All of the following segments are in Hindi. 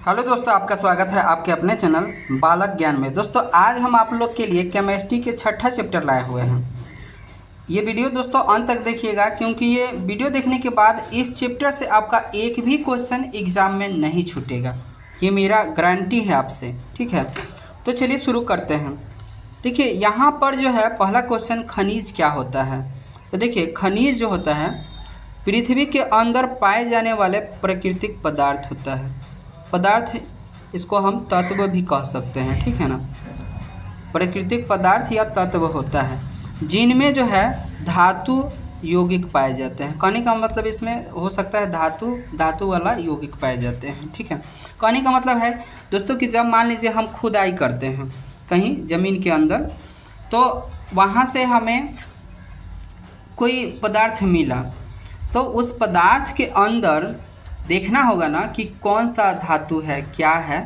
हेलो दोस्तों, आपका स्वागत है आपके अपने चैनल बालक ज्ञान में। दोस्तों आज हम आप लोग के लिए केमिस्ट्री के छठा चैप्टर लाए हुए हैं। ये वीडियो दोस्तों अंत तक देखिएगा, क्योंकि ये वीडियो देखने के बाद इस चैप्टर से आपका एक भी क्वेश्चन एग्जाम में नहीं छूटेगा। ये मेरा गारंटी है आपसे, ठीक है। तो चलिए शुरू करते हैं। देखिए यहाँ पर जो है पहला क्वेश्चन, खनिज क्या होता है। तो देखिए खनिज जो होता है पृथ्वी के अंदर पाए जाने वाले प्राकृतिक पदार्थ होता है। पदार्थ इसको हम तत्व भी कह सकते हैं, ठीक है ना। प्राकृतिक पदार्थ या तत्व होता है जिनमें जो है धातु यौगिक पाए जाते हैं। कहने का मतलब इसमें हो सकता है धातु वाला यौगिक पाए जाते हैं, ठीक है। कहने का मतलब है दोस्तों कि जब मान लीजिए हम खुदाई करते हैं कहीं ज़मीन के अंदर, तो वहाँ से हमें कोई पदार्थ मिला, तो उस पदार्थ के अंदर देखना होगा ना कि कौन सा धातु है, क्या है,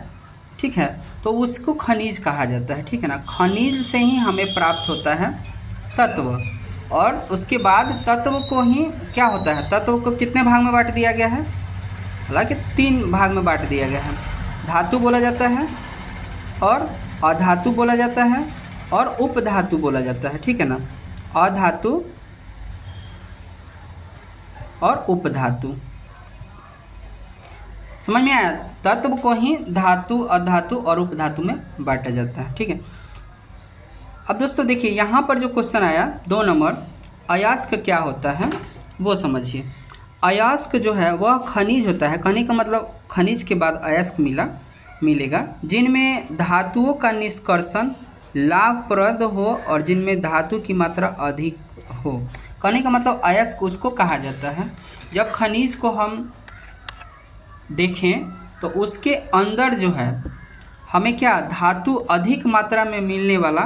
ठीक है। तो उसको खनिज कहा जाता है, ठीक है ना। खनिज से ही हमें प्राप्त होता है तत्व, और उसके बाद तत्व को ही क्या होता है, तत्व को कितने भाग में बांट दिया गया है, हालांकि 3 भाग में बांट दिया गया है। धातु बोला जाता है, और अधातु बोला जाता है, और उपधातु बोला जाता है, ठीक है ना। अधातु और उपधातु, समझ में आया। तत्व को ही धातु, अधातु और उपधातु में बांटा जाता है, ठीक है। अब दोस्तों देखिए यहाँ पर जो क्वेश्चन आया 2 नंबर, अयस्क क्या होता है वो समझिए। अयस्क जो है वह खनिज होता है। कहने का मतलब खनिज के बाद अयस्क मिलेगा जिनमें धातुओं का निष्कर्षण लाभप्रद हो और जिनमें धातु की मात्रा अधिक हो। कहने का मतलब अयस्क उसको कहा जाता है जब खनिज को हम देखें तो उसके अंदर जो है हमें क्या धातु अधिक मात्रा में मिलने वाला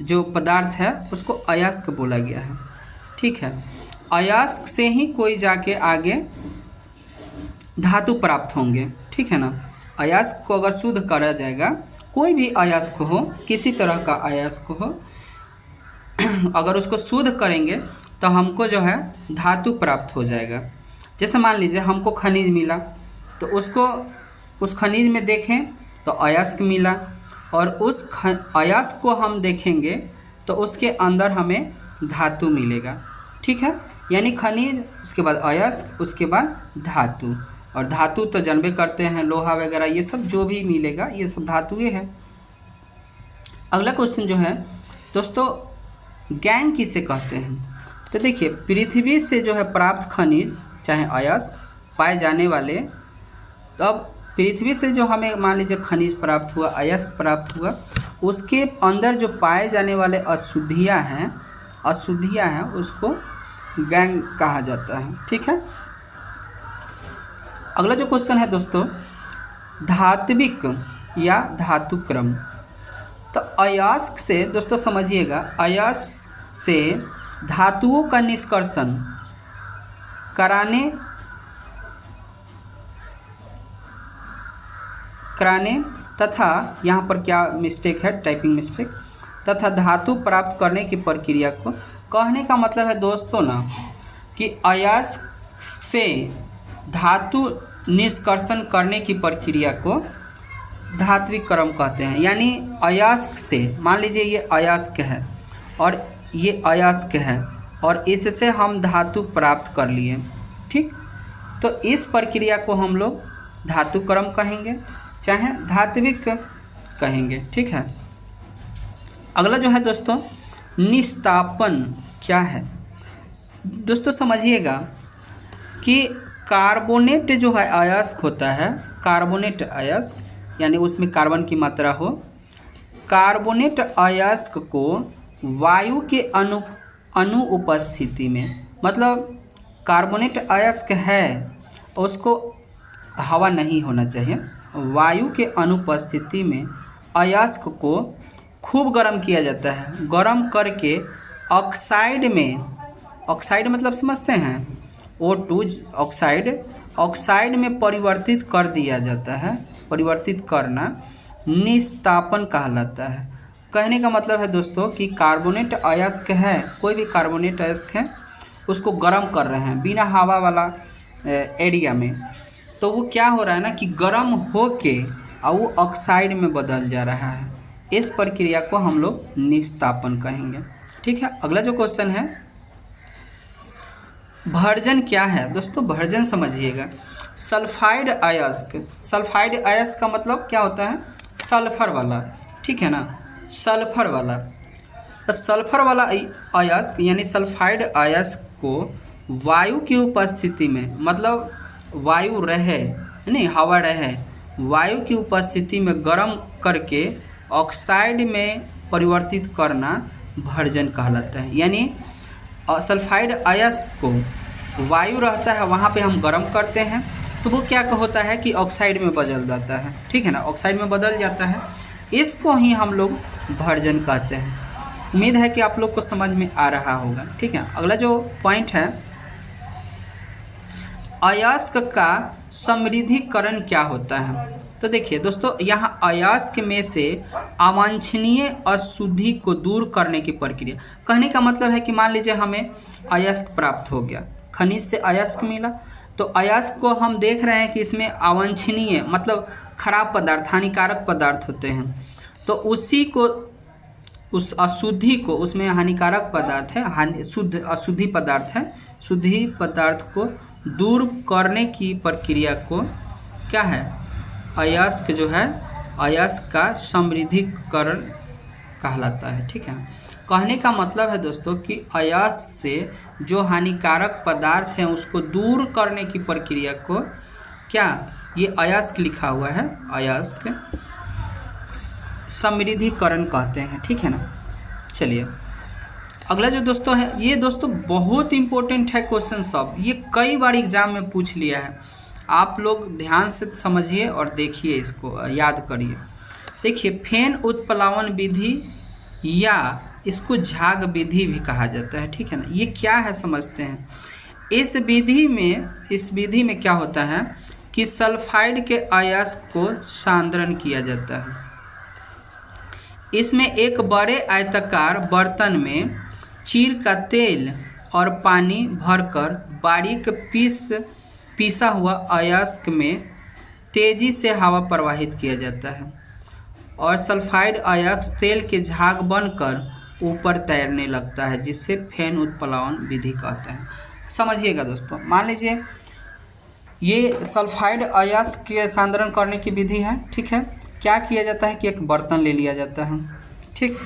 जो पदार्थ है उसको अयस्क बोला गया है, ठीक है। अयस्क से ही कोई जाके आगे धातु प्राप्त होंगे, ठीक है ना। अयस्क को अगर शुद्ध करा जाएगा, कोई भी अयस्क हो, किसी तरह का अयस्क हो, अगर उसको शुद्ध करेंगे तो हमको जो है धातु प्राप्त हो जाएगा। जैसे मान लीजिए हमको खनिज मिला, तो उसको उस खनिज में देखें तो अयस्क मिला, और उस अयस्क को हम देखेंगे तो उसके अंदर हमें धातु मिलेगा, ठीक है। यानी खनिज, उसके बाद अयस्क, उसके बाद धातु। और धातु तो जानबे करते हैं, लोहा वगैरह ये सब जो भी मिलेगा ये सब धातुएँ हैं। अगला क्वेश्चन जो है दोस्तों, गैंग किसे कहते हैं। तो देखिए पृथ्वी से जो है प्राप्त खनिज चाहे अयस्क पाए जाने वाले, तो अब पृथ्वी से जो हमें मान लीजिए खनिज प्राप्त हुआ, अयस्क प्राप्त हुआ, उसके अंदर जो पाए जाने वाले अशुद्धियाँ हैं उसको गैंग कहा जाता है, ठीक है। अगला जो क्वेश्चन है दोस्तों, धात्विक या धातु क्रम। तो अयस्क से दोस्तों समझिएगा, अयस्क से धातुओं का निष्कर्षण कराने तथा यहाँ पर क्या मिस्टेक है, टाइपिंग मिस्टेक, तथा धातु प्राप्त करने की प्रक्रिया को, कहने का मतलब है दोस्तों ना कि अयस्क से धातु निष्कर्षण करने की प्रक्रिया को धात्विक क्रम कहते हैं। यानी अयस्क से, मान लीजिए ये अयस्क है और ये अयस्क है, और इससे हम धातु प्राप्त कर लिए, ठीक। तो इस प्रक्रिया को हम लोग धातु क्रम कहेंगे, चाहे धात्विक कहेंगे, ठीक है। अगला जो है दोस्तों, निस्तापन क्या है। दोस्तों समझिएगा कि कार्बोनेट जो है अयस्क होता है, कार्बोनेट अयस्क यानी उसमें कार्बन की मात्रा हो, कार्बोनेट अयस्क को वायु के अनुपस्थिति में, मतलब कार्बोनेट अयस्क है उसको हवा नहीं होना चाहिए, वायु के अनुपस्थिति में अयस्क को खूब गर्म किया जाता है। गर्म करके ऑक्साइड में, ऑक्साइड मतलब समझते हैं, O2 ऑक्साइड में परिवर्तित कर दिया जाता है। परिवर्तित करना निस्तापन कहलाता है। कहने का मतलब है दोस्तों कि कार्बोनेट अयस्क है, कोई भी कार्बोनेट अयस्क है, उसको गर्म कर रहे हैं बिना हवा वाला एरिया में, तो वो क्या हो रहा है ना कि गर्म होके और वो ऑक्साइड में बदल जा रहा है। इस प्रक्रिया को हम लोग निस्तापन कहेंगे। ठीक है, अगला जो क्वेश्चन है, भर्जन क्या है दोस्तों? भर्जन समझिएगा, सल्फाइड अयस्क। सल्फाइड अयस्क का मतलब क्या होता है? सल्फर वाला, ठीक है ना, सल्फर वाला। तो सल्फर वाला अयस्क यानी सल्फाइड अयस्क को वायु की उपस्थिति में, मतलब वायु रहे नहीं, हवा रहे, वायु की उपस्थिति में गर्म करके ऑक्साइड में परिवर्तित करना भर्जन कहलाता है। यानी सल्फाइड अयस्क को वायु रहता है वहाँ पे हम गर्म करते हैं तो वो क्या होता है कि ऑक्साइड में बदल जाता है, ठीक है ना, ऑक्साइड में बदल जाता है। इसको ही हम लोग भर्जन कहते हैं। उम्मीद है कि आप लोग को समझ में आ रहा होगा। ठीक है, अगला जो पॉइंट है, अयस्क का समृद्धिकरण क्या होता है? तो देखिए दोस्तों, यहाँ अयस्क में से अवांछनीय अशुद्धि को दूर करने की प्रक्रिया। कहने का मतलब है कि मान लीजिए हमें अयस्क प्राप्त हो गया, खनिज से अयस्क मिला, तो अयस्क को हम देख रहे हैं कि इसमें अवांछनीय मतलब खराब पदार्थ, हानिकारक पदार्थ होते हैं, तो उसी को, उस अशुद्धि को, उसमें हानिकारक पदार्थ है, शुद्ध अशुद्धि पदार्थ है, शुद्धि पदार्थ को दूर करने की प्रक्रिया को क्या है? अयस्क जो है, अयस्क का समृद्धिकरण कहलाता है। ठीक है, कहने का मतलब है दोस्तों कि अयस्क से जो हानिकारक पदार्थ हैं उसको दूर करने की प्रक्रिया को क्या, ये अयस्क लिखा हुआ है, अयस्क समृद्धिकरण कहते हैं। ठीक है ना। चलिए अगला जो दोस्तों है, ये दोस्तों बहुत इंपॉर्टेंट है क्वेश्चन सब, ये कई बार एग्जाम में पूछ लिया है। आप लोग ध्यान से समझिए और देखिए, इसको याद करिए। देखिए, फेन उत्प्लावन विधि या इसको झाग विधि भी कहा जाता है। ठीक है ना, ये क्या है समझते हैं। इस विधि में क्या होता है कि सल्फाइड के अयस्क को सांद्रण किया जाता है। इसमें एक बड़े आयताकार बर्तन में चीर का तेल और पानी भरकर बारीक पीसा हुआ अयस्क में तेजी से हवा प्रवाहित किया जाता है और सल्फाइड अयस्क तेल के झाग बनकर ऊपर तैरने लगता है, जिससे फेन उत्प्लावन विधि कहते हैं। समझिएगा दोस्तों, मान लीजिए ये सल्फाइड अयस्क के सांद्रण करने की विधि है। ठीक है, क्या किया जाता है कि एक बर्तन ले लिया जाता है। ठीक,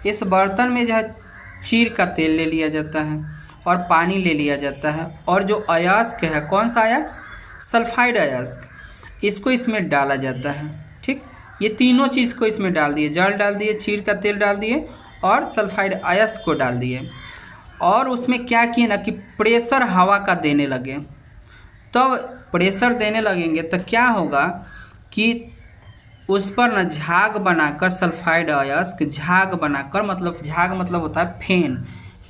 इस बर्तन में जो है चीर का तेल ले लिया जाता है और पानी ले लिया जाता है, और जो अयस्क है, कौन सा अयस्क? सल्फाइड अयस्क, इसको इसमें डाला जाता है। ठीक, ये तीनों चीज़ को इसमें डाल दिए, जल डाल दिए, चीर का तेल डाल दिए और सल्फाइड अयस्क को डाल दिए, और उसमें क्या किए ना कि प्रेशर हवा का देने लगे। तब प्रेशर देने लगेंगे तो क्या होगा कि उस पर ना झाग बनाकर, सल्फाइड अयस्क झाग बनाकर, मतलब झाग मतलब होता है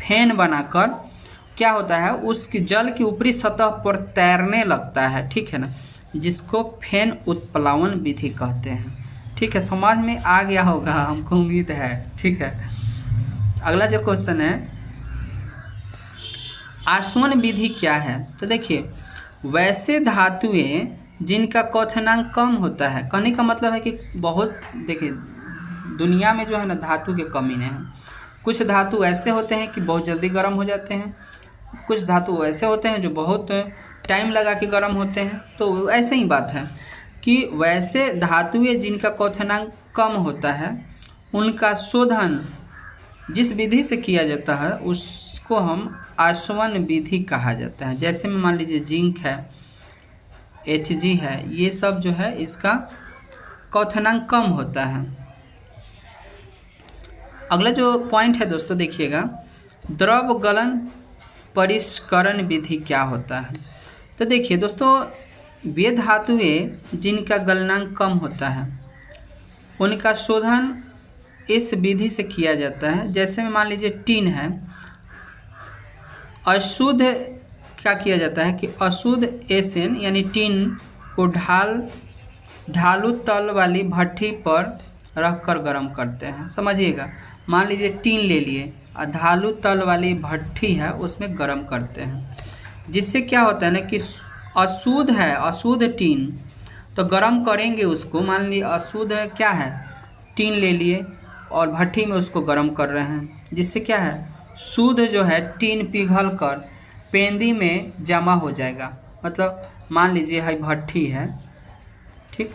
फेन बनाकर क्या होता है, उसकी जल की ऊपरी सतह पर तैरने लगता है। ठीक है ना, जिसको फेन उत्प्लावन विधि कहते हैं। ठीक है, समझ में आ गया होगा हमको उम्मीद है। ठीक है, अगला जो क्वेश्चन है, आसवन विधि क्या है? तो देखिए, वैसे धातुएं जिनका क्वथनांक कम होता है, कहने का मतलब है कि बहुत, देखिए दुनिया में जो है ना धातु के कमी नहीं है। कुछ धातु ऐसे होते हैं कि बहुत जल्दी गर्म हो जाते हैं, कुछ धातु ऐसे होते हैं जो बहुत टाइम लगा के गर्म होते हैं। तो ऐसे ही बात है कि वैसे धातुएं जिनका क्वथनांक कम होता है उनका शोधन जिस विधि से किया जाता है उसको हम आसवन विधि कहा जाता है। जैसे में मान लीजिए जिंक है, Hg है, ये सब जो है इसका क्वथनांक कम होता है। अगला जो पॉइंट है दोस्तों देखिएगा, द्रव गलन परिष्करण विधि क्या होता है? तो देखिए दोस्तों, वे धातुएं जिनका गलनांक कम होता है उनका शोधन इस विधि से किया जाता है। जैसे में मान लीजिए टीन है, अशुद्ध क्या किया जाता है कि अशुद्ध एसन यानी टीन को ढालू तल वाली भट्ठी पर रखकर गर्म करते हैं। समझिएगा, मान लीजिए टीन ले लिए और ढालू तल वाली भट्ठी है उसमें गर्म करते हैं, जिससे क्या होता है ना कि अशुद्ध है, अशुद्ध टीन, तो गर्म करेंगे उसको। मान लीजिए अशुद्ध क्या है, टीन ले लिए और भट्ठी में उसको गर्म कर रहे हैं, जिससे क्या है, शुद्ध जो है टीन पिघल कर पेंदी में जमा हो जाएगा। मतलब मान लीजिए है भट्ठी है, ठीक,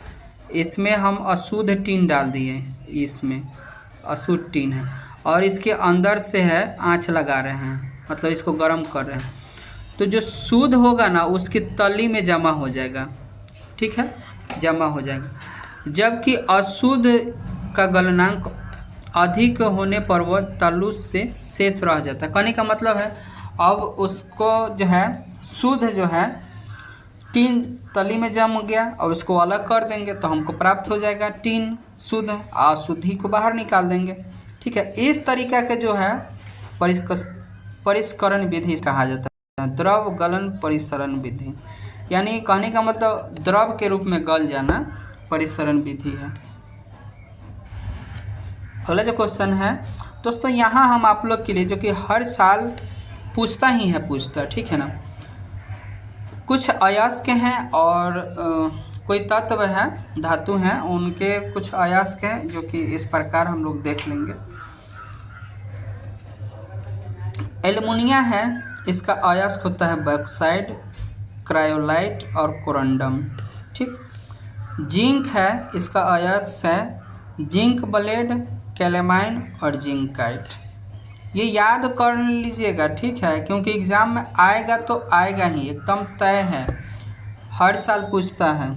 इसमें हम अशुद्ध टीन डाल दिए, इसमें अशुद्ध टीन है और इसके अंदर से है आँच लगा रहे हैं, मतलब इसको गर्म कर रहे हैं, तो जो शुद्ध होगा ना उसकी तली में जमा हो जाएगा, ठीक है, जमा हो जाएगा। जबकि अशुद्ध का गलनांक अधिक होने पर वह तल्लु से शेष रह जाता है। कहने का मतलब है अब उसको जो है शुद्ध जो है टीन तली में जम गया और उसको अलग कर देंगे तो हमको प्राप्त हो जाएगा टीन शुद्ध, अशुद्धि को बाहर निकाल देंगे, ठीक है। इस तरीका के जो है परिष्करण विधि कहा जाता है, द्रव गलन परिसरण विधि, यानी कहने का मतलब द्रव के रूप में गल जाना परिसरण विधि है। अगला जो क्वेश्चन है दोस्तों, यहाँ हम आप लोग के लिए, जो कि हर साल पूछता ही है, पूछता, ठीक है ना, कुछ अयस्क हैं और कोई तत्व है, धातु हैं, उनके कुछ अयस्क हैं जो कि इस प्रकार हम लोग देख लेंगे। एल्युमिनिया है, इसका अयस्क होता है बॉक्साइट, क्रायोलाइट और कोरंडम, ठीक। जिंक है, इसका अयस्क है जिंक ब्लेड, कैलेमाइन और जिंकाइट। ये याद कर लीजिएगा, ठीक है, क्योंकि एग्ज़ाम में आएगा तो आएगा ही, एकदम तय है, हर साल पूछता है।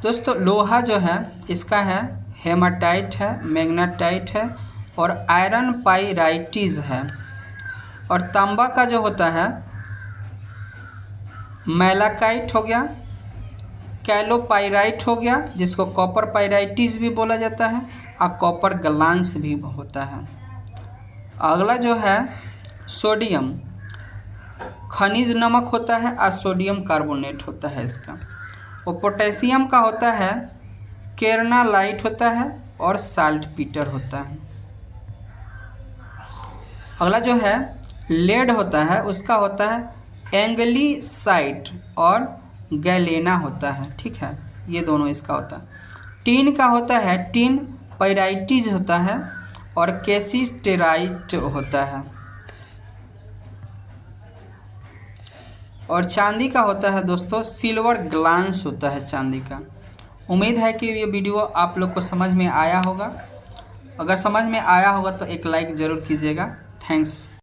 दोस्तों लोहा जो है इसका है हेमाटाइट है, मैग्नेटाइट है और आयरन पाइराइटिस है। और तांबा का जो होता है मैलाकाइट हो गया, कैलोपाइराइट हो गया, जिसको कॉपर पाइराइटिस भी बोला जाता है, और कॉपर ग्लांस भी होता है। अगला जो है सोडियम, खनिज नमक होता है और सोडियम कार्बोनेट होता है इसका। और पोटेशियम का होता है केरनालाइट होता है और साल्टपीटर होता है। अगला जो है लेड होता है, उसका होता है एंगलीसाइट और गैलेना होता है, ठीक है, ये दोनों इसका होता है। टीन का होता है टीन पाइराइटिस होता है और कैसिटेराइट होता है। और चांदी का होता है दोस्तों सिल्वर ग्लांस होता है चांदी का। उम्मीद है कि ये वीडियो आप लोग को समझ में आया होगा। अगर समझ में आया होगा तो एक लाइक ज़रूर कीजिएगा। थैंक्स।